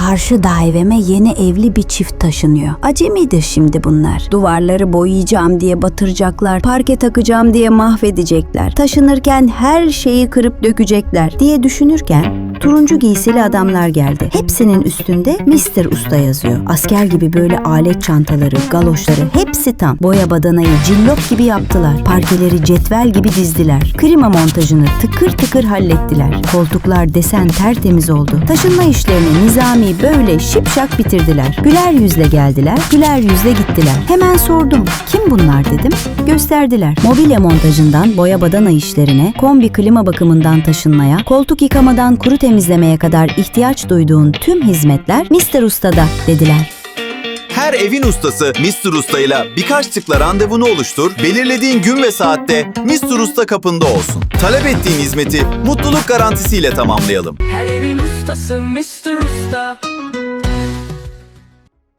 Karşı daireme yeni evli bir çift taşınıyor. Acemidir şimdi bunlar. Duvarları boyayacağım diye batıracaklar, parke takacağım diye mahvedecekler. Taşınırken her şeyi kırıp dökecekler diye düşünürken turuncu giysili adamlar geldi. Hepsinin üstünde Mr. Usta yazıyor. Asker gibi böyle alet çantaları, galoşları hepsi tam. Boya badanayı cillop gibi yaptılar. Parkeleri cetvel gibi dizdiler. Klima montajını tıkır tıkır hallettiler. Koltuklar desen tertemiz oldu. Taşınma işlerini nizami böyle şipşak bitirdiler. Güler yüzle geldiler, güler yüzle gittiler. Hemen sordum. Kim bunlar dedim. Gösterdiler. Mobilya montajından boya badana işlerine, kombi klima bakımından taşınmaya, koltuk yıkamadan kuru temizlemeye kadar ihtiyaç duyduğun tüm hizmetler Mr. Usta'da dediler. Her evin ustası Mr. Usta ile birkaç tıkla randevunu oluştur, belirlediğin gün ve saatte Mr. Usta kapında olsun. Talep ettiğin hizmeti mutluluk garantisiyle tamamlayalım. Her evin ustası Mr. Usta.